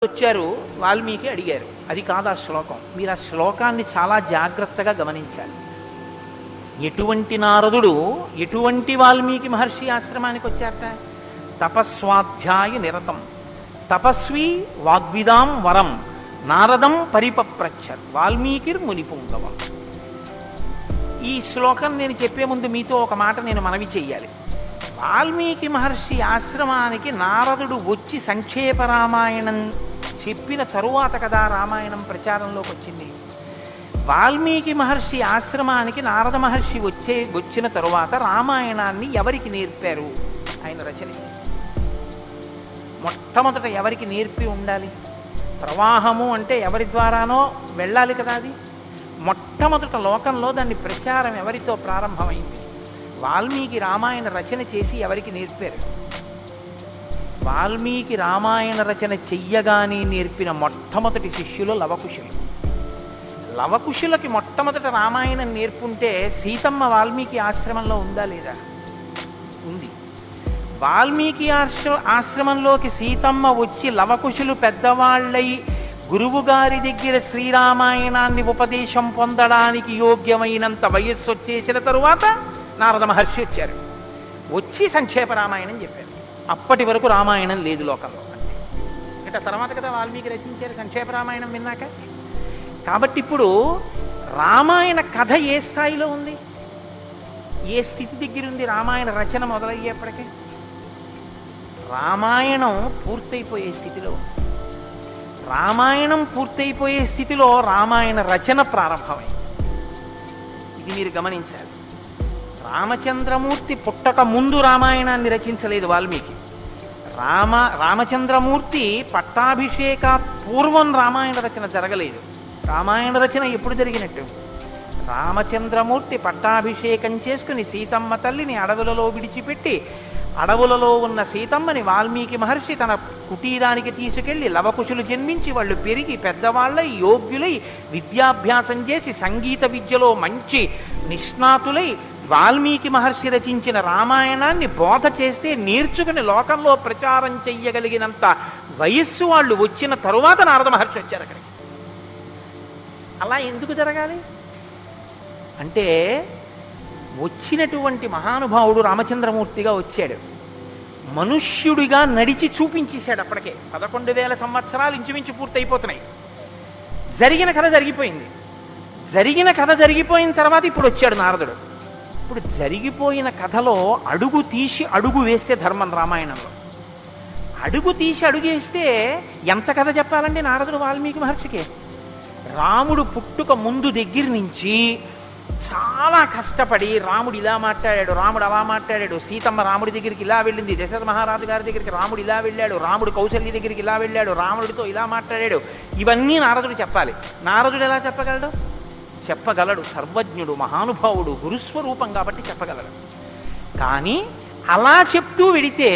వచ్చారు వాల్మీకి అడిగారు. అది కాదు ఆ శ్లోకం. మీరు ఆ శ్లోకాన్ని చాలా జాగ్రత్తగా గమనించాలి. ఎటువంటి నారదుడు ఎటువంటి వాల్మీకి మహర్షి ఆశ్రమానికి వచ్చారట? తపస్వాధ్యాయ నిరతం తపస్వి వాగ్విదాం వరం నారదం పరిపప్రచ్చర్ వాల్మీకిర్ మునిపుంగవం. ఈ శ్లోకం నేను చెప్పే ముందు మీతో ఒక మాట నేను మనవి చెయ్యాలి. వాల్మీకి మహర్షి ఆశ్రమానికి నారదుడు వచ్చి సంక్షేప రామాయణం చెప్పిన తరువాత కదా రామాయణం ప్రచారంలోకి వచ్చింది. వాల్మీకి మహర్షి ఆశ్రమానికి నారద మహర్షి వచ్చిన తరువాత రామాయణాన్ని ఎవరికి నేర్పారు? ఆయన రచన మొట్టమొదట ఎవరికి నేర్పి ఉండాలి? ప్రవాహము అంటే ఎవరి ద్వారానో వెళ్ళాలి కదా. అది మొట్టమొదట లోకంలో దాన్ని ప్రచారం ఎవరితో ప్రారంభమైంది? వాల్మీకి రామాయణ రచన చేసి ఎవరికి నేర్పారు? వాల్మీకి రామాయణ రచన చెయ్యగానే నేర్పిన మొట్టమొదటి శిష్యులు లవకుశులు. లవకుశులకి మొట్టమొదట రామాయణం నేర్పుంటే సీతమ్మ వాల్మీకి ఆశ్రమంలో ఉందా లేదా? ఉంది. వాల్మీకి ఆశ్రమంలోకి సీతమ్మ వచ్చి లవకుశులు పెద్దవాళ్ళై గురువు గారి దగ్గర శ్రీరామాయణాన్ని ఉపదేశం పొందడానికి యోగ్యమైనంత వయస్సు వచ్చేసిన తరువాత నారద మహర్షి వచ్చారు. వచ్చి సంక్షేప రామాయణం చెప్పారు. అప్పటి వరకు రామాయణం లేదు లోకంలో. అంటే తర్వాత కదా వాల్మీకి రచించారు సంక్షేప రామాయణం విన్నాక. కాబట్టి ఇప్పుడు రామాయణ కథ ఏ స్థాయిలో ఉంది, ఏ స్థితి దగ్గర ఉంది? రామాయణ రచన మొదలయ్యేప్పటికీ రామాయణం పూర్తయిపోయే స్థితిలో ఉంది. రామాయణం పూర్తయిపోయే స్థితిలో రామాయణ రచన ప్రారంభమైంది. ఇది మీరు గమనించాలి. రామచంద్రమూర్తి పుట్టక ముందు రామాయణాన్ని రచించలేదు వాల్మీకి. రామచంద్రమూర్తి పట్టాభిషేక పూర్వం రామాయణ రచన జరగలేదు. రామాయణ రచన ఎప్పుడు జరిగినట్టు? రామచంద్రమూర్తి పట్టాభిషేకం చేసుకుని సీతమ్మ తల్లిని అడవులలో విడిచిపెట్టి అడవులలో ఉన్న సీతమ్మని వాల్మీకి మహర్షి తన కుటీరానికి తీసుకెళ్లి లవకుశులు జన్మించి వాళ్ళు పెరిగి పెద్దవాళ్ళై యోగ్యులై విద్యాభ్యాసం చేసి సంగీత విద్యలో మంచి నిష్ణాతులై వాల్మీకి మహర్షి రచించిన రామాయణాన్ని బోధ చేస్తే నేర్చుకుని లోకంలో ప్రచారం చెయ్యగలిగినంత వయస్సు వాళ్ళు వచ్చిన తరువాత నారద మహర్షి వచ్చారు అక్కడికి. అలా ఎందుకు జరగాలి అంటే, వచ్చినటువంటి మహానుభావుడు రామచంద్రమూర్తిగా వచ్చాడు. మనుష్యుడిగా నడిచి చూపించేశాడు. అప్పటికే 11,000 సంవత్సరాలు ఇంచుమించు పూర్తయిపోతున్నాయి. జరిగిన కథ జరిగిపోయింది. జరిగిన కథ జరిగిపోయిన తర్వాత ఇప్పుడు వచ్చాడు నారదుడు. ఇప్పుడు జరిగిపోయిన కథలో అడుగు తీసి అడుగు వేస్తే ధర్మం. రామాయణంలో అడుగు తీసి అడుగు వేస్తే ఎంత కథ చెప్పాలండి నారదుడు వాల్మీకి మహర్షికి? రాముడు పుట్టుక ముందు దగ్గర నుంచి చాలా కష్టపడి రాముడు ఇలా మాట్లాడాడు, రాముడు అలా మాట్లాడాడు, సీతమ్మ రాముడి దగ్గరికి ఇలా వెళ్ళింది, దశరథ మహారాజు గారి దగ్గరికి రాముడు ఇలా వెళ్ళాడు, రాముడు కౌశల్య దగ్గరికి ఇలా వెళ్ళాడు, రాముడితో ఇలా మాట్లాడాడు, ఇవన్నీ నారదుడు చెప్పాలి. నారదుడు ఎలా చెప్పగలడు? చెప్పగలడు. సర్వజ్ఞుడు, మహానుభావుడు, గురుస్వరూపం కాబట్టి చెప్పగలడు. కానీ అలా చెప్తూ వెడితే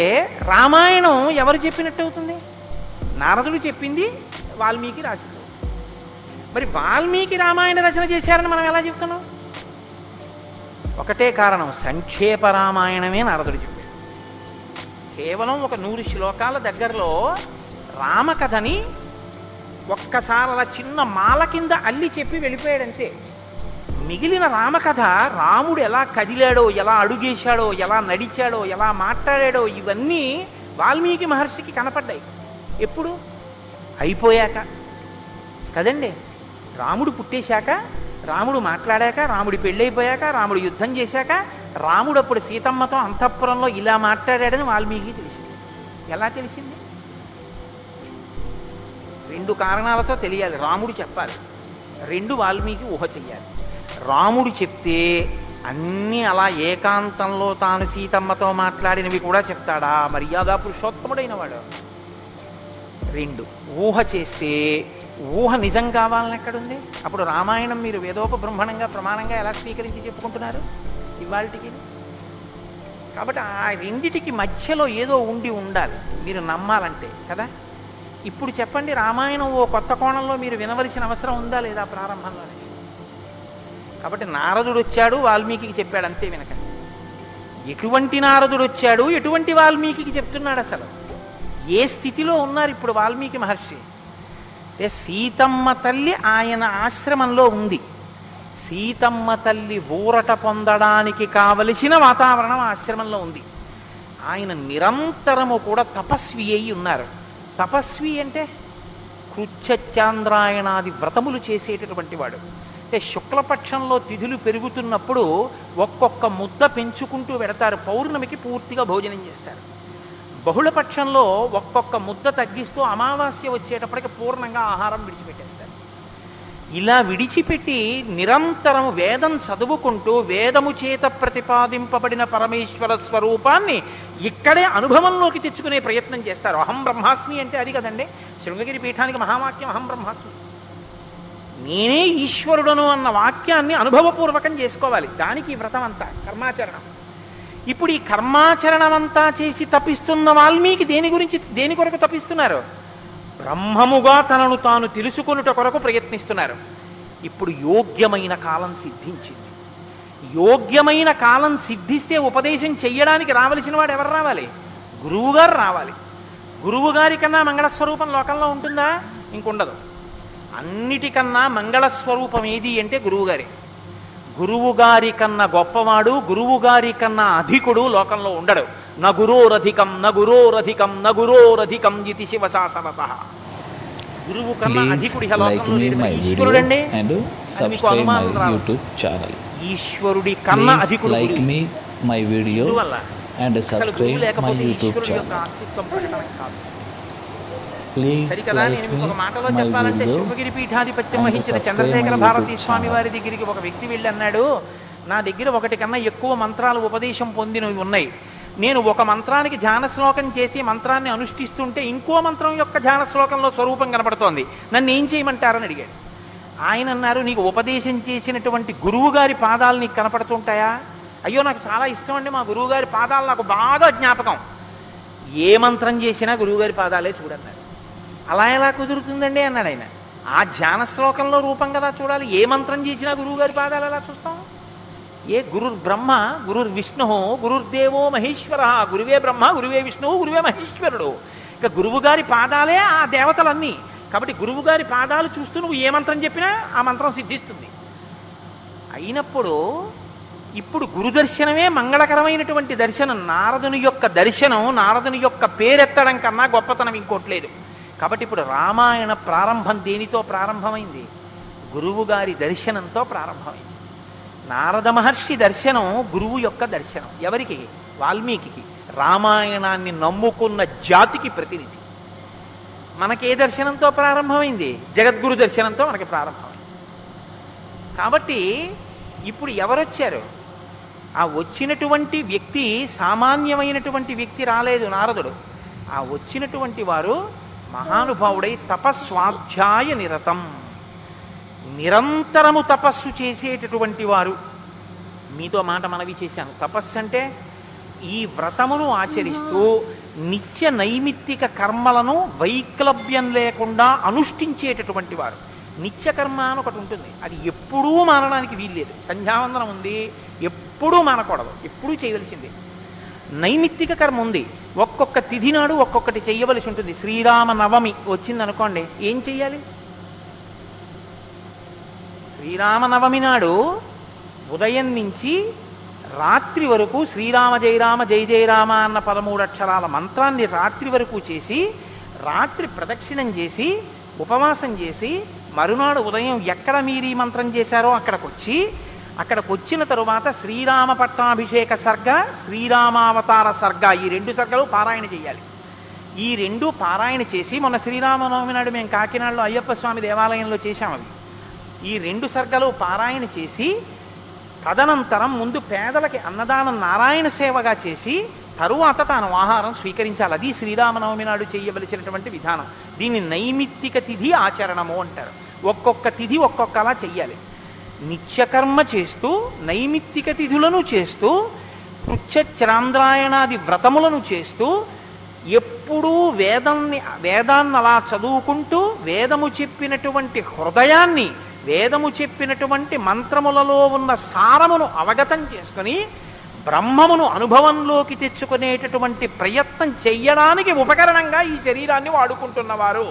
రామాయణం ఎవరు చెప్పినట్టు అవుతుంది? నారదుడు చెప్పింది వాల్మీకి రాసింది. మరి వాల్మీకి రామాయణ రచన చేశారని మనం ఎలా చెప్తున్నాం? ఒకటే కారణం, సంక్షేప రామాయణమే నారదుడు చెప్పాడు. కేవలం ఒక 100 శ్లోకాల దగ్గరలో రామకథని ఒక్కసారి అలా చిన్న మాల కింద అల్లి చెప్పి వెళ్ళిపోయాడంతే. మిగిలిన రామకథ రాముడు ఎలా కదిలాడో, ఎలా అడుగేశాడో, ఎలా నడిచాడో, ఎలా మాట్లాడాడో ఇవన్నీ వాల్మీకి మహర్షికి కనపడ్డాయి. ఎప్పుడు? అయిపోయాక కదండి. రాముడు పుట్టేశాక, రాముడు మాట్లాడాక, రాముడి పెళ్ళైపోయాక, రాముడు యుద్ధం చేశాక, రాముడు అప్పుడు సీతమ్మతో అంతఃపురంలో ఇలా మాట్లాడాడని వాల్మీకి తెలిసింది. ఎలా తెలిసింది? 2 కారణాలతో తెలియాలి. రాముడు చెప్పాలి, 2 వాల్మీకి ఊహ చెయ్యాలి. రాముడు చెప్తే అన్నీ అలా ఏకాంతంలో తాను సీతమ్మతో మాట్లాడినవి కూడా చెప్తాడా? మర్యాదా పురుషోత్తముడైన వాడు. 2 ఊహ చేస్తే ఊహ నిజం కావాలని ఎక్కడుంది? అప్పుడు రామాయణం మీరు వేదోపబ్రహ్మణంగా ప్రమాణంగా ఎలా స్వీకరించి చెప్పుకుంటున్నారు ఇవాళకి? కాబట్టి ఆ రెండిటికి మధ్యలో ఏదో ఉండాలి మీరు నమ్మాలంటే కదా. ఇప్పుడు చెప్పండి, రామాయణం ఓ కొత్త కోణంలో మీరు వినవలసిన అవసరం ఉందా లేదా ప్రారంభంలోనే? కాబట్టి నారదుడు వచ్చాడు, వాల్మీకి చెప్పాడు, అంతే వినకండి. ఎటువంటి నారదుడు వచ్చాడు, ఎటువంటి వాల్మీకి చెప్తున్నాడు? అసలు ఏ స్థితిలో ఉన్నారు ఇప్పుడు వాల్మీకి మహర్షి? అంటే సీతమ్మ తల్లి ఆయన ఆశ్రమంలో ఉంది. సీతమ్మ తల్లి ఊరట పొందడానికి కావలసిన వాతావరణం ఆశ్రమంలో ఉంది. ఆయన నిరంతరము కూడా తపస్వి అయి ఉన్నారు. తపస్వి అంటే కృచ్ఛచాంద్రాయణాది వ్రతములు చేసేటటువంటి వాడు. అంటే శుక్లపక్షంలో తిథులు పెరుగుతున్నప్పుడు ఒక్కొక్క ముద్ద పెంచుకుంటూ వెడతారు. పౌర్ణమికి పూర్తిగా భోజనం చేస్తారు. బహుళపక్షంలో ఒక్కొక్క ముద్ద తగ్గిస్తూ అమావాస్య వచ్చేటప్పటికి పూర్ణంగా ఆహారం విడిచిపెట్టేస్తారు. ఇలా విడిచిపెట్టి నిరంతరం వేదం చదువుకుంటూ వేదము చేత ప్రతిపాదింపబడిన పరమేశ్వర స్వరూపాన్ని ఇక్కడే అనుభవంలోకి తెచ్చుకునే ప్రయత్నం చేస్తారు. అహం బ్రహ్మాస్మి అంటే అది కదండి శృంగగిరి పీఠానికి మహావాక్యం అహం బ్రహ్మాస్మి. నేనే ఈశ్వరుడను అన్న వాక్యాన్ని అనుభవపూర్వకం చేసుకోవాలి. దానికి ఈ వ్రతం అంతా కర్మాచరణం. ఇప్పుడు ఈ కర్మాచరణం అంతా చేసి తపిస్తున్న వాల్మీకి దేని కొరకు తపిస్తున్నారు? బ్రహ్మముగా తనను తాను తెలుసుకొనుట కొరకు ప్రయత్నిస్తున్నారు. ఇప్పుడు యోగ్యమైన కాలం సిద్ధించింది. యోగ్యమైన కాలం సిద్ధిస్తే ఉపదేశం చెయ్యడానికి రావలసిన వాడు ఎవరు రావాలి? గురువుగారు రావాలి. గురువుగారి కన్నా మంగళస్వరూపం లోకంలో ఉంటుందా? ఇంకుండదు. అన్నిటికన్నా మంగళస్వరూపం ఏది అంటే గురువుగారి. గురువుగారి కన్నా గొప్పవాడు, గురువుగారి కన్నా అధికుడు లోకంలో ఉండడు. నగురోరధికం నగురోరధికం నగురోరధికం ఇది శివశాసనత. గురువు కన్నా అధికుడి లోకంలో ఈశ్వరుడండి. మీకు అనుమానం రాదు. ఈశ్వరుడి కన్నా అధికుడు గురువు వల్ల. అసలు గురువు లేకపోతే ఈశ్వరుడి యొక్క అస్తిత్వం ప్రకటన కాదు. సరికదా? నేను మీకు ఒక మాటలో చెప్పాలంటే శృంగగిరి పీఠాధిపత్యం వహించిన చంద్రశేఖర భారతీ స్వామి వారి దగ్గరికి ఒక వ్యక్తి వెళ్ళి అన్నాడు, నా దగ్గర ఒకటి కన్నా ఎక్కువ మంత్రాలు ఉపదేశం పొందినవి ఉన్నాయి. నేను ఒక మంత్రానికి ధ్యాన శ్లోకం చేసి మంత్రాన్ని అనుష్ఠిస్తుంటే ఇంకో మంత్రం యొక్క ధ్యాన శ్లోకంలో స్వరూపం కనపడుతోంది, నన్ను ఏం చేయమంటారని అడిగాడు. ఆయన అన్నారు, నీకు ఉపదేశం చేసినటువంటి గురువు గారి పాదాలు నీకు కనపడుతుంటాయా? అయ్యో నాకు చాలా ఇష్టం అండి, మా గురువు గారి పాదాలు నాకు బాగా జ్ఞాపకం. ఏ మంత్రం చేసినా గురువుగారి పాదాలే చూడన్నారు. అలా ఎలా కుదురుతుందండి అన్నాడు ఆయన. ఆ ధ్యాన శ్లోకంలో రూపం కదా చూడాలి. ఏ మంత్రం చేసినా గురువుగారి పాదాలు ఎలా చూస్తాం? ఏ గురుర్ బ్రహ్మ గురుర్ విష్ణు గురుర్దేవో మహేశ్వర. గురువే బ్రహ్మ గురువే విష్ణువు గురువే మహేశ్వరుడు. ఇక గురువుగారి పాదాలే ఆ దేవతలన్నీ. కాబట్టి గురువుగారి పాదాలు చూస్తూ నువ్వు ఏ మంత్రం చెప్పినా ఆ మంత్రం సిద్ధిస్తుంది. అయినప్పుడు ఇప్పుడు గురుదర్శనమే మంగళకరమైనటువంటి దర్శనం. నారదుని యొక్క దర్శనం, నారదుని యొక్క పేరెత్తడం కన్నా గొప్పతనం ఇంకోట్లేదు. కాబట్టి ఇప్పుడు రామాయణ ప్రారంభం దేనితో ప్రారంభమైంది? గురువుగారి దర్శనంతో ప్రారంభమైంది. నారద మహర్షి దర్శనం గురువు యొక్క దర్శనం. ఎవరికి? వాల్మీకి. రామాయణాన్ని నమ్ముకున్న జాతికి ప్రతినిధి. మనకే దర్శనంతో ప్రారంభమైంది? జగద్గురు దర్శనంతో మనకి ప్రారంభమైంది. కాబట్టి ఇప్పుడు ఎవరొచ్చారు? ఆ వచ్చినటువంటి వ్యక్తి సామాన్యమైనటువంటి వ్యక్తి రాలేదు, నారదుడు. ఆ వచ్చినటువంటి వారు మహానుభావుడై తపస్వాధ్యాయ నిరతం, నిరంతరము తపస్సు చేసేటటువంటి వారు. మీతో మాట మనవి చేశాను. తపస్సు అంటే ఈ వ్రతమును ఆచరిస్తూ నిత్య నైమిత్తిక కర్మలను వైక్లభ్యం లేకుండా అనుష్ఠించేటటువంటి వారు. నిత్యకర్మ అని ఒకటి ఉంటుంది, అది ఎప్పుడూ మానడానికి వీల్లేదు. సంధ్యావందనం ఉంది, ఎప్పుడూ మానకూడదు, ఎప్పుడూ చేయవలసిందే. నైమిత్తిక కర్మ ఉంది, ఒక్కొక్క తిథి నాడు ఒక్కొక్కటి చెయ్యవలసి ఉంటుంది. శ్రీరామ నవమి వచ్చిందనుకోండి, ఏం చెయ్యాలి? శ్రీరామనవమి నాడు ఉదయం నుంచి రాత్రి వరకు శ్రీరామ జయ రామ జయ జయ రామ అన్న 13 అక్షరాల మంత్రాన్ని రాత్రి వరకు చేసి, రాత్రి ప్రదక్షిణం చేసి, ఉపవాసం చేసి, మరునాడు ఉదయం ఎక్కడ మీరు ఈ మంత్రం చేశారో అక్కడికి వచ్చిన తరువాత శ్రీరామ పట్టాభిషేక సర్గ, శ్రీరామావతార సర్గ, ఈ 2 సర్గలు పారాయణ చేయాలి. ఈ 2 పారాయణ చేసి, మొన్న శ్రీరామనవమి నాడు మేము కాకినాడలో అయ్యప్ప స్వామి దేవాలయంలో చేశాం. అవి ఈ 2 సర్గలు పారాయణ చేసి, తదనంతరం ముందు పేదలకి అన్నదానం నారాయణ సేవగా చేసి, తరువాత తాను ఆహారం స్వీకరించాలి. అది శ్రీరామనవమి నాడు చేయవలసినటువంటి విధానం. దీన్ని నైమిత్తిక తిథి ఆచరణము అంటారు. ఒక్కొక్క తిథి ఒక్కొక్కలా చెయ్యాలి. నిత్యకర్మ చేస్తూ, నైమిత్తిక తిథులను చేస్తూ, కృచ్ఛచాంద్రాయణాది వ్రతములను చేస్తూ, ఎప్పుడూ వేదాన్ని అలా చదువుకుంటూ, వేదము చెప్పినటువంటి హృదయాన్ని, వేదము చెప్పినటువంటి మంత్రములలో ఉన్న సారమును అవగతం చేసుకుని బ్రహ్మమును అనుభవంలోకి తెచ్చుకునేటటువంటి ప్రయత్నం చెయ్యడానికి ఉపకరణంగా ఈ శరీరాన్ని వాడుకుంటున్నవారు.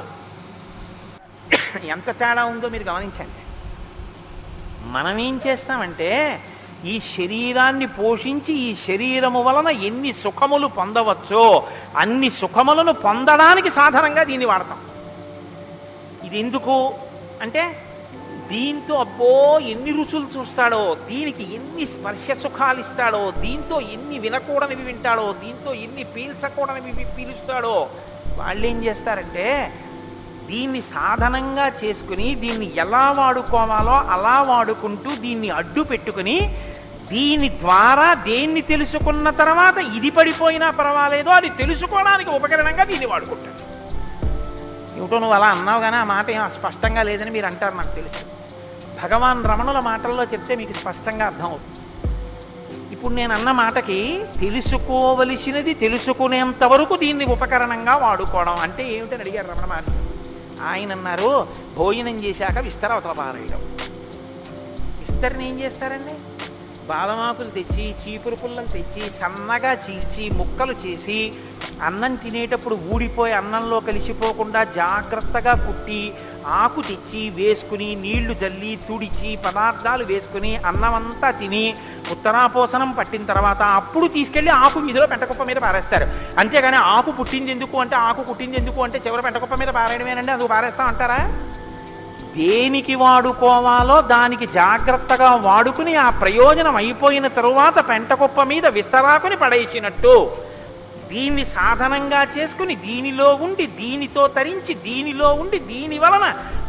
ఎంత తేడా ఉందో మీరు గమనించండి. మనం ఏం చేస్తామంటే ఈ శరీరాన్ని పోషించి ఈ శరీరము వలన ఎన్ని సుఖములు పొందవచ్చో అన్ని సుఖములను పొందడానికి సాధనంగా దీన్ని వాడతాం. ఇది ఎందుకు అంటే దీంతో అబ్బో ఎన్ని రుచులు చూస్తాడో, దీనికి ఎన్ని స్పర్శ సుఖాలు ఇస్తాడో, దీంతో ఎన్ని వినకూడనివి వింటాడో, దీంతో ఎన్ని పీల్చకూడనివి పీలుస్తాడో. వాళ్ళు ఏం చేస్తారంటే దీన్ని సాధనంగా చేసుకుని దీన్ని ఎలా వాడుకోవాలో అలా వాడుకుంటూ దీన్ని అడ్డు పెట్టుకుని దీని ద్వారా దేన్ని తెలుసుకున్న తర్వాత ఇది పడిపోయినా పర్వాలేదో అది తెలుసుకోవడానికి ఉపకరణంగా దీన్ని వాడుకుంటాడు. ఏమిటో నువ్వు అలా అన్నావు కానీ ఆ మాట ఏం స్పష్టంగా లేదని మీరు అంటారు, నాకు తెలుసు. భగవాన్ రమణుల మాటల్లో చెప్తే మీకు స్పష్టంగా అర్థమవుతుంది. ఇప్పుడు నేను అన్న మాటకి తెలుసుకోవలసినది తెలుసుకునేంత వరకు దీన్ని ఉపకరణంగా వాడుకోవడం అంటే ఏమిటని అడిగారు రమణ మహర్షి. ఆయన అన్నారు, భోజనం చేశాక విస్తర అవతల పారేయడం. విస్తరని ఏం చేస్తారండి? బాలమాకులు తెచ్చి చీపురు పుల్లలు తెచ్చి సన్నగా చీల్చి ముక్కలు చేసి అన్నం తినేటప్పుడు ఊడిపోయి అన్నంలో కలిసిపోకుండా జాగ్రత్తగా కుట్టి ఆకు తెచ్చి వేసుకుని నీళ్లు జల్లి తుడిచి పదార్థాలు వేసుకుని అన్నమంతా తిని ఉత్తరాపోసనం పట్టిన తర్వాత అప్పుడు తీసుకెళ్లి ఆకు మీదలో పెంటకుప్ప మీద పారేస్తారు. అంతేగాని ఆకు పుట్టింది ఎందుకు అంటే ఆకు పుట్టింది ఎందుకు అంటే చివరి పెంటకుప్ప మీద పారేయడమేనండి, అందుకు పారేస్తాం అంటారా? దేనికి వాడుకోవాలో దానికి జాగ్రత్తగా వాడుకుని ఆ ప్రయోజనం అయిపోయిన తరువాత పెంటకుప్ప మీద విస్తరాకుని పడేసినట్టు దీన్ని సాధనంగా చేసుకుని దీనిలో ఉండి దీనితో తరించి దీనిలో ఉండి దీని వలన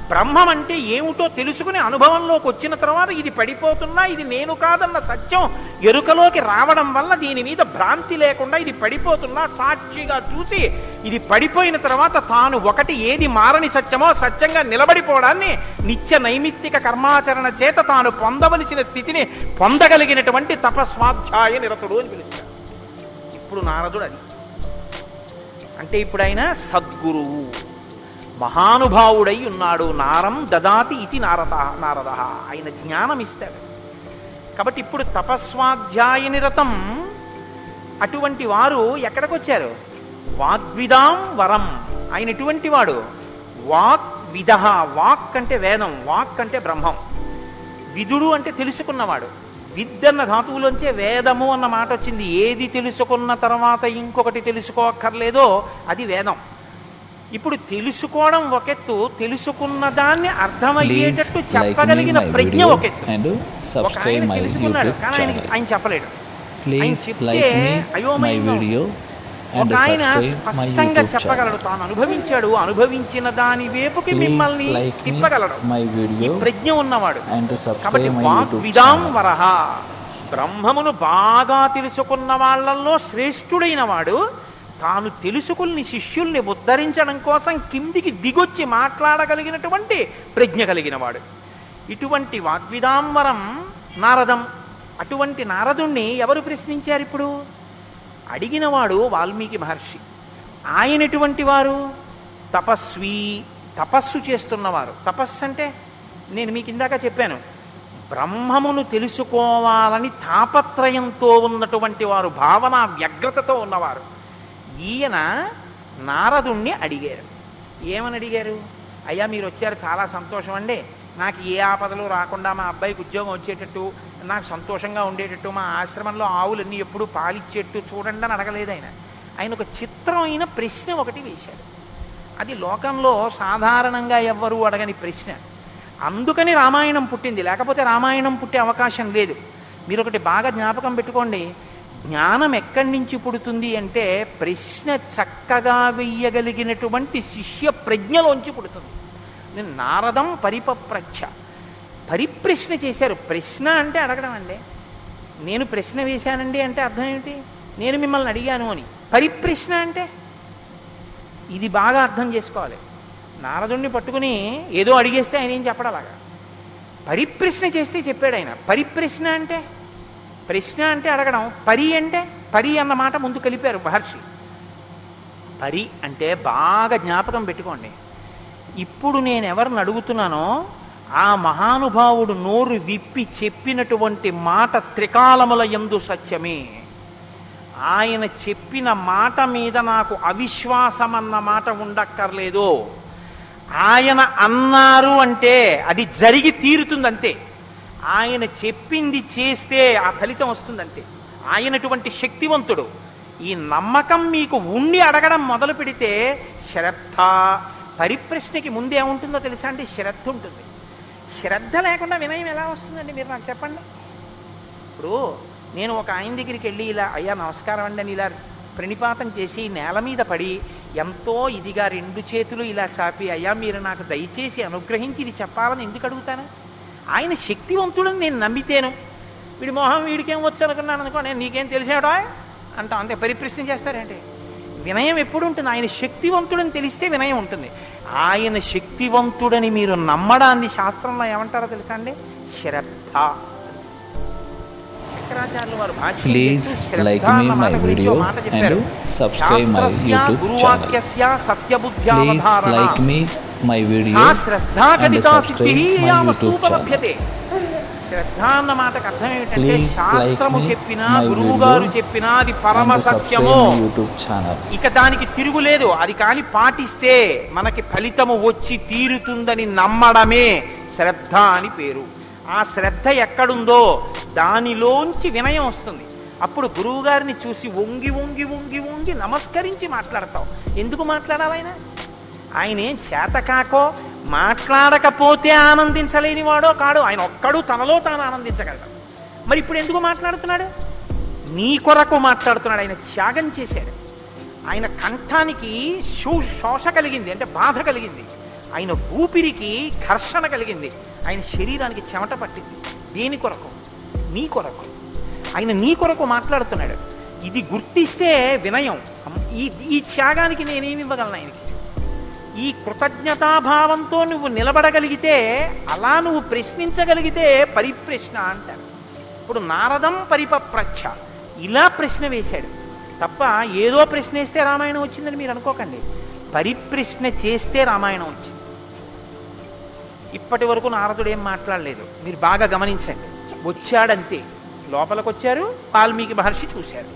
బ్రహ్మం అంటే ఏమిటో తెలుసుకుని అనుభవంలోకి వచ్చిన తర్వాత ఇది పడిపోతున్నా ఇది నేను కాదన్న సత్యం ఎరుకలోకి రావడం వల్ల దీని మీద భ్రాంతి లేకుండా ఇది పడిపోతున్నా సాక్షిగా చూసి ఇది పడిపోయిన తర్వాత తాను ఒకటి ఏది మారని సత్యమో సత్యంగా నిలబడిపోవడాన్ని నిత్య నైమిత్తిక కర్మాచరణ చేత తాను పొందవలసిన స్థితిని పొందగలిగినటువంటి తపస్వాధ్యాయ నిరతుడు అని పిలుస్తారు. ఇప్పుడు నారదుడు అది అంటే ఇప్పుడు ఆయన సద్గురువు మహానుభావుడై ఉన్నాడు. నారం దదాతి ఇది నారద, ఆయన జ్ఞానం ఇస్తాడు. కాబట్టి ఇప్పుడు తపస్వాధ్యాయ నిరతం అటువంటి వారు ఎక్కడికి వచ్చారు? వాగ్విదాం వరం. ఆయన ఎటువంటి వాడు? వాక్ విద. వాక్ అంటే వేదం, వాక్ అంటే బ్రహ్మం, విదుడు అంటే తెలుసుకున్నవాడు. విద్దన్న ధాతువులోంచే వేదము అన్న మాట వచ్చింది. ఏది తెలుసుకున్న తర్వాత ఇంకొకటి తెలుసుకోక్కర్లేదో అది వేదం. ఇప్పుడు తెలుసుకోవడం ఒకెత్తు, తెలుసుకున్న దాన్ని అర్థమయ్యేటట్టు చెప్పగలిగిన ప్రజ్ఞ ఒకెత్తు. ఒక ఆయన తెలుసుకున్నాడు కానీ ఆయన చెప్పలేడు. ఆయన చెప్తే అయోమయంగా ఒక ఆయన స్పష్టంగా చెప్పగలడు, తాను అనుభవించాడు, అనుభవించిన దాని వైపుకి మిమ్మల్ని తిప్పగలడు ఈ ప్రజ్ఞ ఉన్నవాడు. కాబట్టి వాగ్విదాం వరహ, బ్రహ్మమును బాగా తెలుసుకున్న వాళ్ళల్లో శ్రేష్ఠుడైన వాడు తాను తెలుసుకుని శిష్యుల్ని ఉద్ధరించడం కోసం కిందికి దిగొచ్చి మాట్లాడగలిగినటువంటి ప్రజ్ఞ కలిగిన వాడు. ఇటువంటి వాగ్విదాంవరం నారదం. అటువంటి నారదుణ్ణి ఎవరు ప్రశ్నించారు? ఇప్పుడు అడిగినవాడు వాల్మీకి మహర్షి. ఆయన ఎటువంటి వారు? తపస్వి, తపస్సు చేస్తున్నవారు. తపస్సు అంటే నేను మీకు ఇందాక చెప్పాను, బ్రహ్మమును తెలుసుకోవాలని తాపత్రయంతో ఉన్నటువంటి వారు, భావన వ్యగ్రతతో ఉన్నవారు. ఈయన నారదుణ్ణి అడిగారు. ఏమని అడిగారు? అయ్యా మీరు వచ్చారు, చాలా సంతోషం అండి, నాకు ఏ ఆపదలు రాకుండా మా అబ్బాయికి ఉద్యోగం వచ్చేటట్టు, నాకు సంతోషంగా ఉండేటట్టు, మా ఆశ్రమంలో ఆవులన్నీ ఎప్పుడు పాలిచ్చేట్టు చూడండి అని అడగలేదు ఆయన. ఆయన ఒక చిత్రమైన ప్రశ్న ఒకటి వేశాడు. అది లోకంలో సాధారణంగా ఎవ్వరూ అడగని ప్రశ్న. అందుకని రామాయణం పుట్టింది, లేకపోతే రామాయణం పుట్టే అవకాశం లేదు. మీరు ఒకటి బాగా జ్ఞాపకం పెట్టుకోండి, జ్ఞానం ఎక్కడి నుంచి పుడుతుంది అంటే ప్రశ్న చక్కగా వెయ్యగలిగినటువంటి శిష్య ప్రజ్ఞలోంచి పుడుతుంది. నేను నారదం పరిపప్రచ్ఛ, పరిప్రశ్న చేశారు. ప్రశ్న అంటే అడగడం అండి. నేను ప్రశ్న వేశానండి అంటే అర్థం ఏమిటి? నేను మిమ్మల్ని అడిగాను అని. పరిప్రశ్న అంటే ఇది బాగా అర్థం చేసుకోవాలి. నారదుణ్ణి పట్టుకుని ఏదో అడిగేస్తే ఆయన ఏం చెప్పడలాగా, పరిప్రశ్న చేస్తే చెప్పాడు ఆయన. పరిప్రశ్న అంటే, ప్రశ్న అంటే అడగడం, పరి అంటే పరి అన్న మాట ముందు కలిపారు మహర్షి. పరి అంటే బాగా జ్ఞాపకం పెట్టుకోండి, ఇప్పుడు నేను ఎవరిని అడుగుతున్నానో ఆ మహానుభావుడు నోరు విప్పి చెప్పినటువంటి మాట త్రికాలముల యందు సత్యమే. ఆయన చెప్పిన మాట మీద నాకు అవిశ్వాసం అన్న మాట ఉండక్కర్లేదు. ఆయన అన్నారు అంటే అది జరిగి తీరుతుందంతే. ఆయన చెప్పింది చేస్తే ఆ ఫలితం వస్తుందంతే. ఆయనటువంటి శక్తివంతుడు. ఈ నమ్మకం మీకు ఉండి అడగడం మొదలు పెడితే శ్రద్ధ, పరిప్రశ్నకి ముందేముంటుందో తెలుసా అండి? శ్రద్ధ ఉంటుంది. శ్రద్ధ లేకుండా వినయం ఎలా వస్తుందండి? మీరు నాకు చెప్పండి. ఇప్పుడు నేను ఒక ఆయన దగ్గరికి వెళ్ళి ఇలా అయ్యా నమస్కారం అండి అని ఇలా ప్రణిపాతం చేసి నేల మీద పడి ఎంతో ఇదిగా 2 చేతులు ఇలా చాపి అయ్యా మీరు నాకు దయచేసి అనుగ్రహించి ఇది చెప్పాలని ఎందుకు అడుగుతాను? ఆయన శక్తివంతుడని నేను నమ్మితేను. వీడి మొహం వీడికేం వచ్చు అనుకున్నాను అనుకో, నేను నీకేం తెలిసాడో అంటాం అంతే. పరిప్రశ్న చేస్తారంటే వినయం ఎప్పుడు ఉంటుంది? ఆయన శక్తివంతుడని తెలిస్తే వినయం ఉంటుంది. ఆయన శక్తివంతుడని మీరు నమ్మడాన్ని శాస్త్రంలో ఏమంటారో తెలుసా అండి? శ్రద్ధ. శంకరాచార్యులు వారు Please like me my video and subscribe my YouTube channel. Please like me my video and subscribe my YouTube channel. శ్రద్ధ అన్న మాటకు అర్థం ఏమిటంటే శాస్త్రము చెప్పినా గురువు గారు చెప్పినా అది పరమ సత్యము, ఇక దానికి తిరుగులేదు. అది కాని పాటిస్తే మనకి ఫలితము వచ్చి తీరుతుందని నమ్మడమే శ్రద్ధ అని పేరు. ఆ శ్రద్ధ ఎక్కడుందో దానిలోంచి వినయం వస్తుంది. అప్పుడు గురువు గారిని చూసి వంగి వంగి వంగి వంగి నమస్కరించి మాట్లాడతావు. ఎందుకు మాట్లాడాలి? ఆయన ఏం చేతకాకో మాట్లాడకపోతే ఆనందించలేని వాడో కాడు. ఆయన ఒక్కడు తనలో తాను ఆనందించగలడు. మరి ఇప్పుడు ఎందుకు మాట్లాడుతున్నాడు? నీ కొరకు మాట్లాడుతున్నాడు. ఆయన త్యాగం చేశాడు. ఆయన కంఠానికి శోష కలిగింది, అంటే బాధ కలిగింది. ఆయన ఊపిరికి ఘర్షణ కలిగింది. ఆయన శరీరానికి చెమట పట్టింది. దేని కొరకు? నీ కొరకు. ఆయన నీ కొరకు మాట్లాడుతున్నాడు. ఇది గుర్తిస్తే వినయం. ఈ త్యాగానికి నేనేమి ఇవ్వగలను ఆయనకి? ఈ కృతజ్ఞతాభావంతో నువ్వు నిలబడగలిగితే, అలా నువ్వు ప్రశ్నించగలిగితే పరిప్రశ్న అంటారు. ఇప్పుడు నారదం పరిపప్రచ్ఛ ఇలా ప్రశ్న వేశాడు తప్ప ఏదో ప్రశ్న వేస్తే రామాయణం వచ్చిందని మీరు అనుకోకండి. పరిప్రశ్న చేస్తే రామాయణం వచ్చింది. ఇప్పటి వరకు నారదుడు ఏం మాట్లాడలేదు. మీరు బాగా గమనించండి. వచ్చాడంతే. లోపలికి వచ్చారు, వాల్మీకి మహర్షి చూశారు,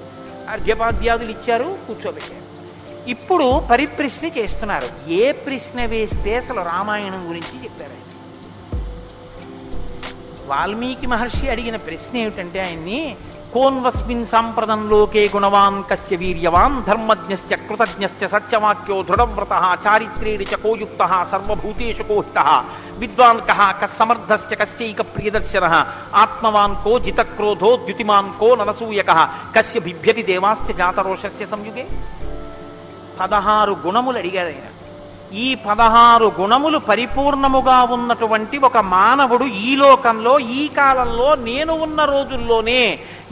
అర్ఘ్యపాద్యాదులు ఇచ్చారు, కూర్చోబెట్టారు. ఇప్పుడు పరిప్రశ్న చేస్తున్నారు. ఏ ప్రశ్న వేస్తే అసలు రామాయణం గురించి చెప్పారు? వాల్మీకి మహర్షి అడిగిన ప్రశ్న ఏమిటంటే ఆయన్ని, కోన్వస్మిన్ సాంప్రదం లోకే గుణవాన్ కస్య వీర్యవాన్ ధర్మజ్ఞశ్చ కృతజ్ఞశ్చ సత్యవాక్యో దృఢవ్రతః చారిత్రేణ చ కోయుక్తః సర్వభూతేషు కోహితః విద్వాన్ కః కస్సమర్థశ్చ కస్యైక ప్రియదర్శనః ఆత్మవాన్ కో జితక్రోధో ద్యుతిమాన్ కో ననసూయకః కస్య బిభ్యతి దేవాశ్చ జాతరోషస్య సంయుగే. 16 గుణములు అడిగాడు ఆయన. ఈ 16 గుణములు పరిపూర్ణముగా ఉన్నటువంటి ఒక మానవుడు ఈ లోకంలో, ఈ కాలంలో, నేను ఉన్న రోజుల్లోనే,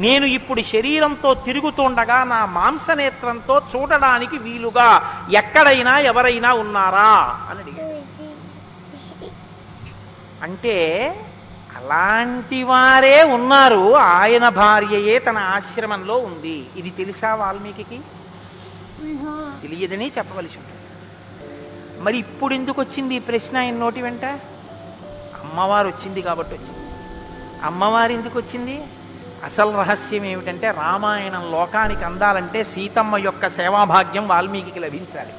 నేను ఇప్పుడు శరీరంతో తిరుగుతుండగా నా మాంసనేత్రంతో చూడడానికి వీలుగా ఎక్కడైనా ఎవరైనా ఉన్నారా అని అడిగాడు. అంటే అలాంటి వారే ఉన్నారు. ఆయన భార్యయే తన ఆశ్రమంలో ఉంది. ఇది తెలుసా వాల్మీకి? తెలియదని చెప్పవలసి ఉంటుంది. మరి ఇప్పుడు ఎందుకు వచ్చింది ఈ ప్రశ్న ఆయన నోటి వెంట? అమ్మవారు వచ్చింది కాబట్టి వచ్చింది. అమ్మవారు ఎందుకు వచ్చింది? అసలు రహస్యం ఏమిటంటే, రామాయణం లోకానికి అందాలంటే సీతమ్మ యొక్క సేవాభాగ్యం వాల్మీకి లభించాలి.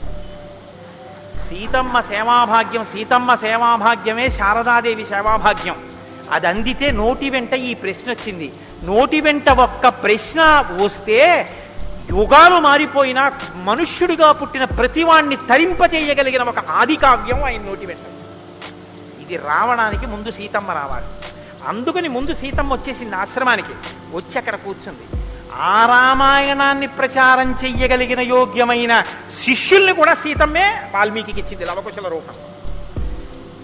సీతమ్మ సేవాభాగ్యమే శారదాదేవి సేవాభాగ్యం. అది అందితే నోటి వెంట ఈ ప్రశ్న వచ్చింది. నోటి వెంట ఒక్క ప్రశ్న వస్తే యుగాలు మారిపోయినా మనుష్యుడిగా పుట్టిన ప్రతివాణ్ణి తరింపచేయగలిగిన ఒక ఆది కావ్యం ఆయన నోటి వెంట. ఇది రావడానికి ముందు సీతమ్మ రావాలి. అందుకని ముందు సీతమ్మ వచ్చేసింది ఆశ్రమానికి. వచ్చి అక్కడ కూర్చుంది. ఆ రామాయణాన్ని ప్రచారం చెయ్యగలిగిన యోగ్యమైన శిష్యుల్ని కూడా సీతమ్మే వాల్మీకి ఇచ్చింది లవకుశల రూపం.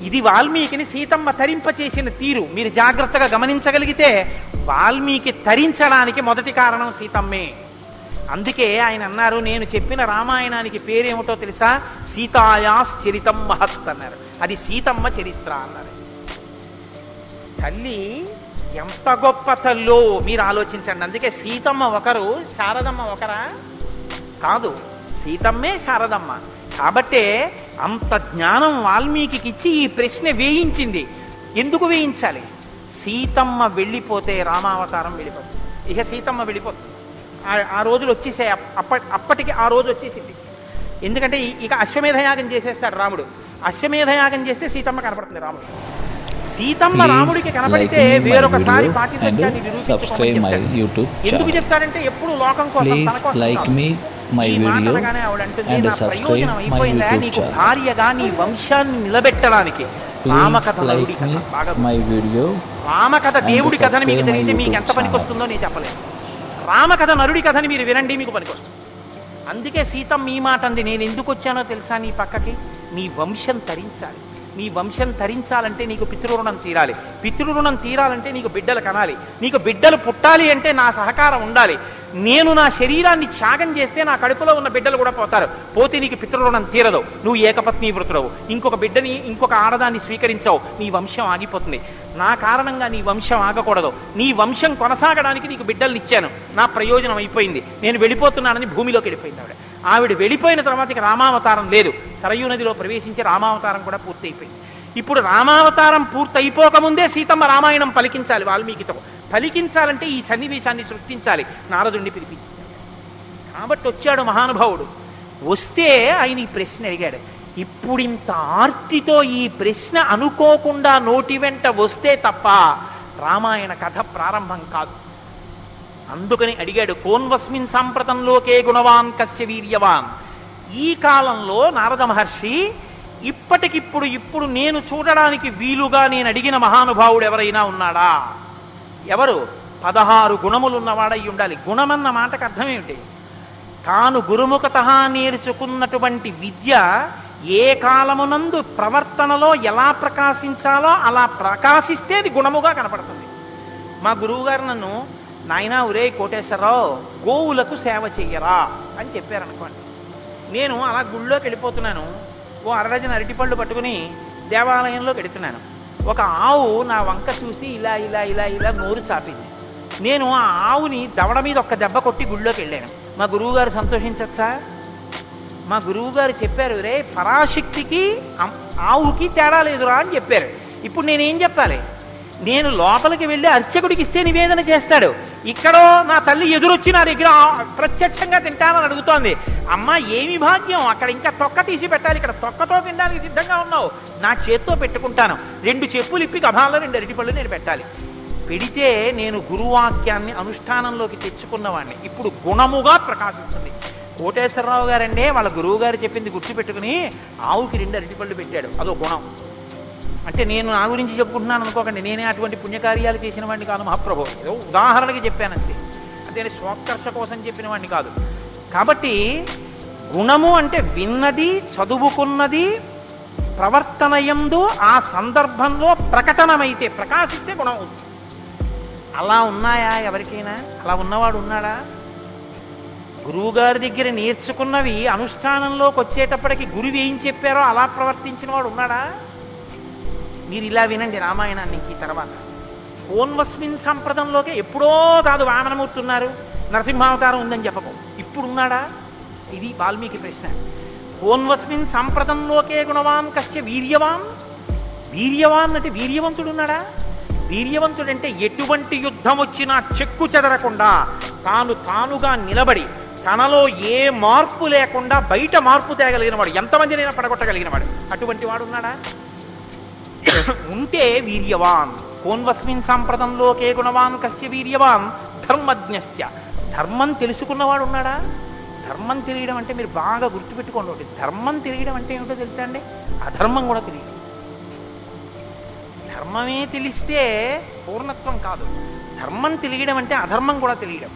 ఇది వాల్మీకిని సీతమ్మ తరింపచేసిన తీరు మీరు జాగ్రత్తగా గమనించగలిగితే, వాల్మీకి తరించడానికి మొదటి కారణం సీతమ్మే. అందుకే ఆయన అన్నారు, నేను చెప్పిన రామాయణానికి పేరేమిటో తెలుసా? సీతాయాశ్చరితం మహత్ అన్నారు. అది సీతమ్మ చరిత్ర అన్నారు. తల్లి ఎంత గొప్ప తల్లో మీరు ఆలోచించండి. అందుకే సీతమ్మ ఒకరు, శారదమ్మ ఒకరా? కాదు, సీతమ్మే శారదమ్మ. కాబట్టే అంత జ్ఞానం వాల్మీకి ఇచ్చి ఈ ప్రశ్న వేయించింది. ఎందుకు వేయించాలి? సీతమ్మ వెళ్ళిపోతే రామావతారం వెళ్ళిపోతుంది. ఇక సీతమ్మ వెళ్ళిపోతుంది. ఆ రోజులు వచ్చేసాయి. అప్పటికి ఆ రోజు వచ్చేసింది. ఎందుకంటే ఇక అశ్వమేధయాగం చేసేస్తాడు రాముడు. అశ్వమేధయాగం చేస్తే సీతమ్మ కనపడుతుంది రాముడు. సీతమ్మ Please రాముడికి కనపడితే like me my వేరొకసారి video పాతిసత్యాన్ని and నిరూపించుకోమని subscribe my చెప్తాడు. YouTube ఎందుకు channel. చెప్తాడంటే ఎప్పుడు లోకం కోసం తన Please కోసం like కాదు. me my ఈ మాట video అనగానే ఆవిడ అంటుంది, and నా subscribe ప్రయోజనం my అయిపోయిందా YouTube నీకు channel. భార్యగా నీ వంశాన్ని నిలబెట్టడానికి. Please రామకథ like నరుడి me కథ బాగా my video రామకథ and దేవుడి కథని మీకు subscribe my తెలియదు, మీకు YouTube ఎంత పనికొస్తుందో నేను చెప్పలేదు. రామకథ నరుడి కథని మీరు వినండి, మీకు పనికొస్తుంది. అందుకే సీతమ్మ ఈ మాట అంది, నేను ఎందుకు వచ్చానో తెలుసా నీ పక్కకి, నీ వంశం తరించాలి. నీ వంశం తరించాలంటే నీకు పితృరుణం తీరాలి. పితృరుణం తీరాలంటే నీకు బిడ్డలు కనాలి. నీకు బిడ్డలు పుట్టాలి అంటే నా సహకారం ఉండాలి. నేను నా శరీరాన్ని త్యాగం చేస్తే నా కడుపులో ఉన్న బిడ్డలు కూడా పోతారు. పోతే నీకు పితృరుణం తీరదు. నువ్వు ఏకపత్ని వృతుడవు, ఇంకొక బిడ్డని ఇంకొక ఆడదాన్ని స్వీకరించావు, నీ వంశం ఆగిపోతుంది. నా కారణంగా నీ వంశం ఆగకూడదు. నీ వంశం కొనసాగడానికి నీకు బిడ్డల్ని ఇచ్చాను, నా ప్రయోజనం అయిపోయింది, నేను వెళ్ళిపోతున్నానని భూమిలోకి వెళ్ళిపోయింది ఆవిడ. ఆవిడ వెళ్ళిపోయిన తర్వాత ఇక రామావతారం లేదు. సరయూ నదిలో ప్రవేశించి రామావతారం కూడా పూర్తి అయిపోయింది. ఇప్పుడు రామావతారం పూర్తి అయిపోకముందే సీతమ్మ రామాయణం పలికించాలి. వాల్మీకితో పలికించాలంటే ఈ సన్నివేశాన్ని సృష్టించాలి, నారదుడిని పిలిపించాలి. కాబట్టి వచ్చాడు మహానుభావుడు. వస్తే ఆయన ఈ ప్రశ్న అడిగాడు. ఇప్పుడింత ఆర్తితో ఈ ప్రశ్న అనుకోకుండా నోటి వెంట వస్తే తప్ప రామాయణ కథ ప్రారంభం కాదు. అందుకని అడిగాడు, కోన్వస్మిన్ సాంప్రతంలోకే గుణవాన్ కస్య వీర్యవాన్. ఈ కాలంలో నారద మహర్షి ఇప్పుడు నేను చూడడానికి వీలుగా నేను అడిగిన మహానుభావుడు ఎవరైనా ఉన్నాడా? ఎవరు? 16 గుణములున్నవాడై ఉండాలి. గుణమన్న మాటకు అర్థం ఏమిటి? తాను గురుముఖత నేర్చుకున్నటువంటి విద్య ఏ కాలమునందు ప్రవర్తనలో ఎలా ప్రకాశించాలో అలా ప్రకాశిస్తే అది గుణముగా కనపడుతుంది. మా గురువుగారు నన్ను, నాయనా ఒరే కోటేశ్వరరావు, గోవులకు సేవ చెయ్యరా అని చెప్పారనుకోండి. నేను అలా గుళ్ళోకి వెళ్ళిపోతున్నాను, ఓ అరడజన అరటిపళ్ళు పట్టుకుని దేవాలయంలోకి వెడుతున్నాను. ఒక ఆవు నా వంక చూసి ఇలా ఇలా ఇలా ఇలా నోరు చాపింది. నేను ఆ ఆవుని దవడ మీద ఒక్క దెబ్బ కొట్టి గుళ్ళోకి వెళ్ళాను. మా గురువుగారు సంతోషించచ్చా? మా గురువుగారు చెప్పారు, రే పరాశక్తికి ఆవుకి తేడా లేదురా అని చెప్పారు. ఇప్పుడు నేనేం చెప్పాలి? నేను లోపలికి వెళ్ళి అర్చకుడికి ఇస్తే నివేదన చేస్తాడు. ఇక్కడో నా తల్లి ఎదురొచ్చి నా దగ్గర ప్రత్యక్షంగా తింటానని అడుగుతోంది. అమ్మ ఏమి భాగ్యం, అక్కడ ఇంకా తొక్క తీసి పెట్టాలి, ఇక్కడ తొక్కతో తినడానికి సిద్ధంగా ఉన్నావు, నా చేత్తో పెట్టుకుంటాను. 2 చెప్పులు ఇప్పి గభాల్లో 2 అరటిపళ్ళు నేను పెట్టాలి. పెడితే నేను గురువాక్యాన్ని అనుష్ఠానంలోకి తెచ్చుకున్నవాడిని. ఇప్పుడు గుణముగా ప్రకాశిస్తుంది. కోటేశ్వరరావు గారండే వాళ్ళ గురువు గారు చెప్పింది గుర్తుపెట్టుకుని ఆవుకి 2 అరటిపళ్ళు పెట్టాడు, అదో గుణం. అంటే నేను నా గురించి చెప్పుకుంటున్నాను అనుకోకండి, నేనే అటువంటి పుణ్యకార్యాలు చేసిన వాడిని కాదు మహాప్రభు, ఏదో ఉదాహరణకి చెప్పానంతే, అదే స్వోత్కర్ష కోసం చెప్పిన వాడిని కాదు. కాబట్టి గుణము అంటే విన్నది, చదువుకున్నది, ప్రవర్తనయందు ఆ సందర్భంలో ప్రకటనమైతే ప్రకాశిస్తే గుణం అవుతుంది. అలా ఉన్నాయా ఎవరికైనా? అలా ఉన్నవాడు ఉన్నాడా? గురువుగారి దగ్గర నేర్చుకున్నవి అనుష్ఠానంలోకి వచ్చేటప్పటికి గురువు ఏం చెప్పారో అలా ప్రవర్తించిన వాడు ఉన్నాడా? మీరు ఇలా వినండి రామాయణాన్ని నుంచి తర్వాత. కోన్వస్మిన్ సంప్రదంలోకే ఎప్పుడో కాదు వామనమూర్తి ఉన్నారు, నరసింహావతారం ఉందని చెప్పకు, ఇప్పుడు ఉన్నాడా? ఇది వాల్మీకి ప్రశ్న. కోన్వస్మిన్ సంప్రదంలోకే గుణవాన్ కస్య వీర్యవాన్. వీర్యవాన్ అంటే వీర్యవంతుడు ఉన్నాడా? వీర్యవంతుడంటే ఎటువంటి యుద్ధం వచ్చినా చెక్కు చెదరకుండా తానుగా నిలబడి తనలో ఏ మార్పు లేకుండా బయట మార్పు తేగలిగిన వాడు, ఎంతమందినైనా పడగొట్టగలిగిన వాడు, అటువంటి వాడు ఉన్నాడా? ఉంటే వీర్యవాన్. కోన్వస్మిన్ సంప్రదంలోకే గుణవాన్ కస్య వీర్యవాన్ ధర్మజ్ఞస్య. ధర్మం తెలుసుకున్నవాడు ఉన్నాడా? ధర్మం తెలియడం అంటే మీరు బాగా గుర్తుపెట్టుకోండి ఒకటి, ధర్మం తెలియడం అంటే ఏమిటో తెలుసా అండి? అధర్మం కూడా తెలియడం. ధర్మమే తెలిస్తే పూర్ణత్వం కాదు. ధర్మం తెలియడం అంటే అధర్మం కూడా తెలియడం.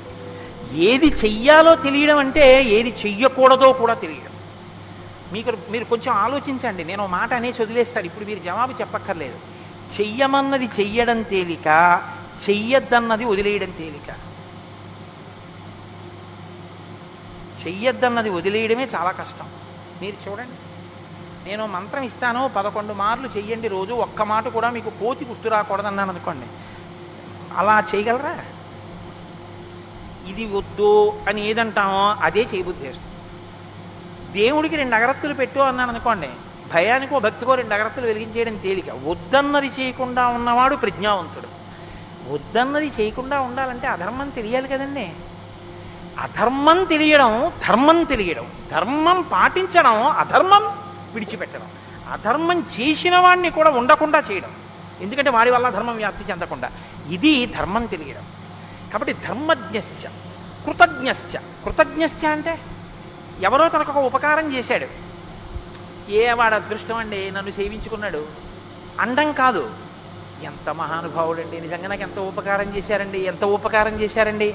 ఏది చెయ్యాలో తెలియడం అంటే ఏది చెయ్యకూడదో కూడా తెలియడం. మీరు కొంచెం ఆలోచించండి. నేను మాట అనేసి వదిలేస్తాను, ఇప్పుడు మీరు జవాబు చెప్పక్కర్లేదు. చెయ్యమన్నది చెయ్యడం తేలిక, చెయ్యొద్దన్నది వదిలేయడం తేలిక. చెయ్యొద్దన్నది వదిలేయడమే చాలా కష్టం. మీరు చూడండి, నేను మంత్రం ఇస్తాను, 11 మార్లు చెయ్యండి రోజు, ఒక్క మాట కూడా మీకు కోతి గుర్తు రాకూడదన్నాను అనుకోండి, అలా చేయగలరా? ఇది వద్దు అని ఏదంటామో అదే చేయబుద్ధి చేస్తాం. దేవుడికి 2 అగరత్తులు పెట్టు అన్నాను అనుకోండి, భయానికో భక్తికో 2 అగరత్తులు వెలిగించేయడం తేలిక. వద్దన్నది చేయకుండా ఉన్నవాడు ప్రజ్ఞావంతుడు. వద్దన్నది చేయకుండా ఉండాలంటే అధర్మం తెలియాలి కదండి. అధర్మం తెలియడం, ధర్మం తెలియడం, ధర్మం పాటించడం, అధర్మం విడిచిపెట్టడం. అధర్మం చేసిన వాడిని కూడా ఉండకుండా చేయడం, ఎందుకంటే వాడి వల్ల ధర్మం వ్యాప్తి చెందకుండా. ఇది ధర్మం తెలియడం. కాబట్టి ధర్మజ్ఞశ్చ కృతజ్ఞశ్చ. కృతజ్ఞశ్చ అంటే ఎవరో తనకు ఒక ఉపకారం చేశాడు, ఏ వాడు అదృష్టం అండి నన్ను సేవించుకున్నాడు అండం కాదు, ఎంత మహానుభావుడండి, నిజంగా నాకు ఎంత ఉపకారం చేశారండి, ఎంత ఉపకారం చేశారండి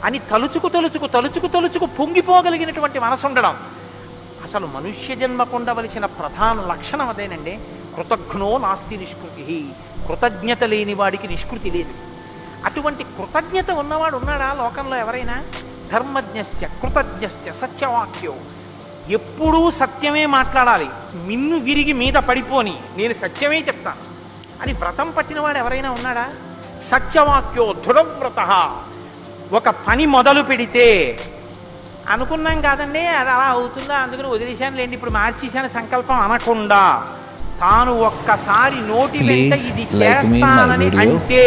అని తలుచుకు తలుచుకు తలుచుకు తలుచుకు పొంగిపోగలిగినటువంటి మనసు ఉండడం. అసలు మనుష్య జన్మకు ఉండవలసిన ప్రధాన లక్షణం అదేనండి. కృతజ్ఞో నాస్తి నిష్కృతి. కృతజ్ఞత లేని వాడికి నిష్కృతి లేదు. అటువంటి కృతజ్ఞత ఉన్నవాడు ఉన్నాడా లోకంలో ఎవరైనా? ధర్మజ్ఞశ్చ కృతజ్ఞశ్చ సత్యవాక్యో. ఎప్పుడూ సత్యమే మాట్లాడాలి, మిన్ను విరిగి మీద పడిపోని నేను సత్యమే చెప్తాను అని వ్రతం పట్టినవాడు ఎవరైనా ఉన్నాడా? సత్యవాక్యో దృఢవ్రత. ఒక పని మొదలు పెడితే అనుకున్నాం కాదండి అది అలా అవుతుందా అందుకని వదిలేశాను లేండి ఇప్పుడు మార్చేశాను సంకల్పం అనకుండా తాను ఒక్కసారి నోటి వెంట ఇది చేస్తానని అంటే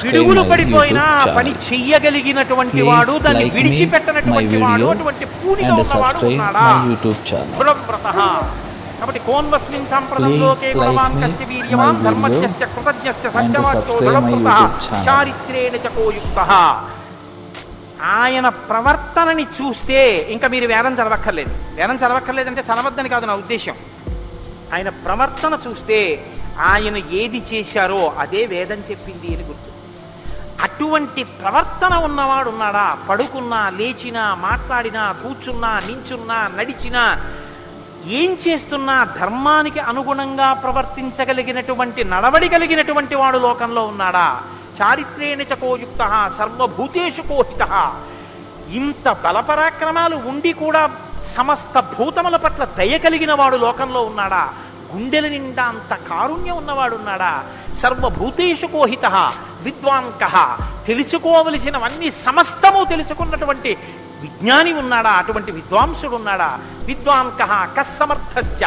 పిడుగులు పడిపోయినా పని చెయ్యగలిగినటువంటి వాడు, దాన్ని విడిచిపెట్టనటువంటి వాడు, అటువంటి పూనిగా ఉన్నవాడు ఉన్నాడా? దృఢవ్రతః. కాబట్టి కోన్వస్మిన్ సంప్రదంలోకే భగవాన్ కస్య వీర్యవాన్ ధర్మజ్ఞశ్చ కృతజ్ఞశ్చ సత్యవాక్యో దృఢవ్రతః చారిత్రేణ చ కోయుక్తః. ఆయన ప్రవర్తనని చూస్తే ఇంకా మీరు వేదం చదవక్కర్లేదు. వేదం చదవక్కర్లేదంటే చదవద్దని కాదు నా ఉద్దేశం. ఆయన ప్రవర్తన చూస్తే ఆయన ఏది చేశారో అదే వేదం చెప్పింది అని గుర్తు. అటువంటి ప్రవర్తన ఉన్నవాడు ఉన్నాడా? పడుకున్నా లేచినా మాట్లాడినా కూర్చున్నా నించున్నా నడిచినా ఏం చేస్తున్నా ధర్మానికి అనుగుణంగా ప్రవర్తించగలిగినటువంటి నడవడి కలిగినటువంటి వాడు లోకంలో ఉన్నాడా? చారిత్రేణ చ కోయుక్తః సర్వభూతేషు కోహితః. ఇంత బలపరాక్రమాలు ఉండి కూడా సమస్త భూతముల పట్ల దయ కలిగిన వాడు లోకంలో ఉన్నాడా? గుండెల నిండా అంత కారుణ్యం ఉన్నవాడు ఉన్నాడా? సర్వభూతేషు కోహితః విద్వాంకః. తెలుసుకోవలసినవన్నీ సమస్తము తెలుసుకున్నటువంటి విజ్ఞాని ఉన్నాడా? అటువంటి విద్వాంసుడు ఉన్నాడా? విద్వాంకః కస్సమర్థశ్చ.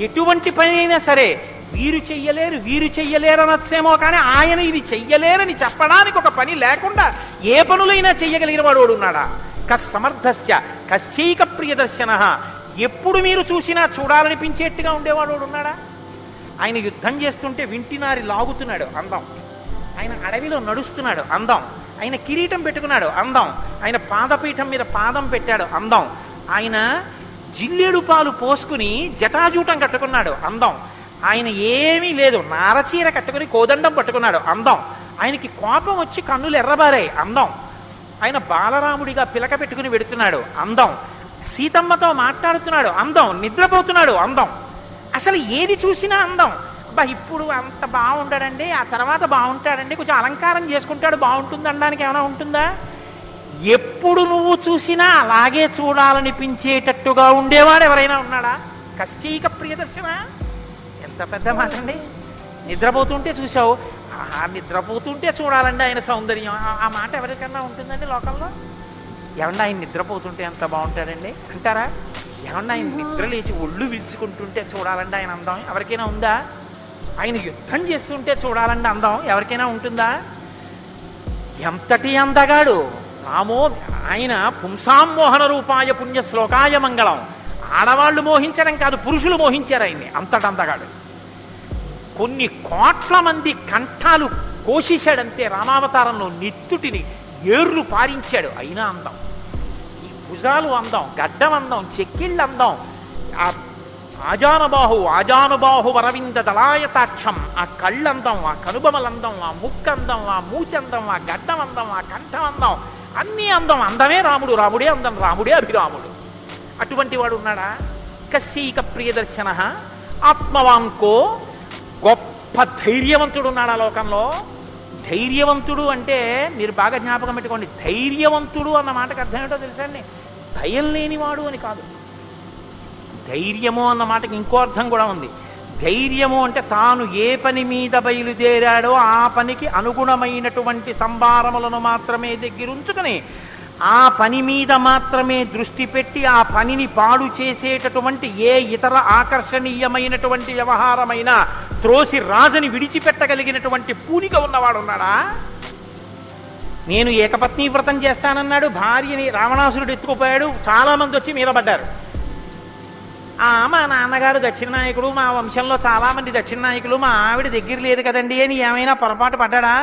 ఎటువంటి పని అయినా సరే వీరు చెయ్యలేరు వీరు చెయ్యలేరనొచ్చేమో కానీ ఆయన ఇది చెయ్యలేరని చెప్పడానికి ఒక పని లేకుండా ఏ పనులైనా చెయ్యగలిగిన వాడు ఉన్నాడా? కస్సమర్థశ్చ కశ్చైక ప్రియదర్శనః. ఎప్పుడు మీరు చూసినా చూడాలనిపించేట్టుగా ఉండేవాడు ఉన్నాడా? ఆయన యుద్ధం చేస్తుంటే వింటినారి లాగుతున్నాడు అందం, ఆయన అడవిలో నడుస్తున్నాడు అందం, ఆయన కిరీటం పెట్టుకున్నాడు అందం, ఆయన పాదపీఠం మీద పాదం పెట్టాడు అందం, ఆయన జిల్లేడు పాలు పోసుకుని జటాజూటం కట్టుకున్నాడు అందం, ఆయన ఏమీ లేదు నారచీర కట్టుకుని కోదండం పట్టుకున్నాడు అందం, ఆయనకి కోపం వచ్చి కన్నులు ఎర్రబారాయి అందం, ఆయన బాలరాముడిగా పిలక పెట్టుకుని వెడుతున్నాడు అందం, సీతమ్మతో మాట్లాడుతున్నాడు అందం, నిద్రపోతున్నాడు అందం. అసలు ఏది చూసినా అందం. అబ్బా ఇప్పుడు అంత బాగుంటాడండి, ఆ తర్వాత బాగుంటాడండి, కొంచెం అలంకారం చేసుకుంటాడు బాగుంటుంది అనడానికి ఏమైనా ఉంటుందా? ఎప్పుడు నువ్వు చూసినా అలాగే చూడాలనిపించేటట్టుగా ఉండేవాడు ఎవరైనా ఉన్నాడా? కశ్చైక ప్రియదర్శన. ఎంత పెద్ద మాట అండి. నిద్రపోతుంటే చూసావు, నిద్రపోతుంటే చూడాలండి ఆయన సౌందర్యం. ఆ మాట ఎవరికన్నా ఉంటుందండి లోకంలో? ఏమన్నా ఆయన నిద్రపోతుంటే ఎంత బాగుంటాడండి అంటారా? ఏమన్నా ఆయన నిద్ర లేచి ఒళ్ళు విరుచుకుంటుంటే చూడాలండి ఆయన అందం ఎవరికైనా ఉందా? ఆయన యుద్ధం చేస్తుంటే చూడాలండి అందం ఎవరికైనా ఉంటుందా? ఎంతటి అందగాడు రామో! ఆయన పుంసామోహన రూపాయ పుణ్య శ్లోకాయ మంగళం. ఆడవాళ్ళు మోహించడం కాదు, పురుషులు మోహించారు ఆయన్ని. అంతటి అందగాడు. కొన్ని కోట్ల మంది కంఠాలు కోసేశాడంతే రామావతారంలో. నెత్తుటిని ఏర్లు పారించాడు. అయినా అందం. ఈ భుజాలు అందం, గడ్డం అందం, చెక్కిళ్ళు అందం, ఆ ఆజానుబాహు వరవింద దళాయతాక్షం, ఆ కళ్ళందం, ఆ కనుబొమలందం, ఆ ముక్కందం, ఆ మూచందం, ఆ గడ్డం అందం, ఆ కంఠం అందం, అన్నీ అందం. అందమే రాముడు, రాముడే అందం, రాముడే అభిరాముడు. అటువంటి వాడు ఉన్నాడా? కశ్చైక ప్రియదర్శన ఆత్మవాంకో. గొప్ప ధైర్యవంతుడు ఉన్నాడా లోకంలో? ధైర్యవంతుడు అంటే మీరు బాగా జ్ఞాపకం పెట్టుకోండి, ధైర్యవంతుడు అన్న మాటకు అర్థం ఏంటో తెలుసా అండి? భయం లేనివాడు అని కాదు. ధైర్యము అన్న మాటకి ఇంకో అర్థం కూడా ఉంది. ధైర్యము అంటే తాను ఏ పని మీద బయలుదేరాడో ఆ పనికి అనుగుణమైనటువంటి సంభారములను మాత్రమే దగ్గరుంచుకుని ఆ పని మీద మాత్రమే దృష్టి పెట్టి ఆ పనిని పాడు చేసేటటువంటి ఏ ఇతర ఆకర్షణీయమైనటువంటి వ్యవహారమైనా త్రోసి రాజని విడిచిపెట్టగలిగినటువంటి పూనిక ఉన్నవాడు ఉన్నాడా? నేను ఏకపత్ని వ్రతం చేస్తానన్నాడు, భార్యని రావణాసురుడు ఎత్తుకుపోయాడు, చాలా మంది వచ్చి మీద పడ్డారు. మా నాన్నగారు దక్షిణ నాయకుడు, మా వంశంలో చాలా మంది దక్షిణ నాయకులు, మా ఆవిడ దగ్గర లేదు కదండి అని ఏమైనా పొరపాటు పడ్డాడా?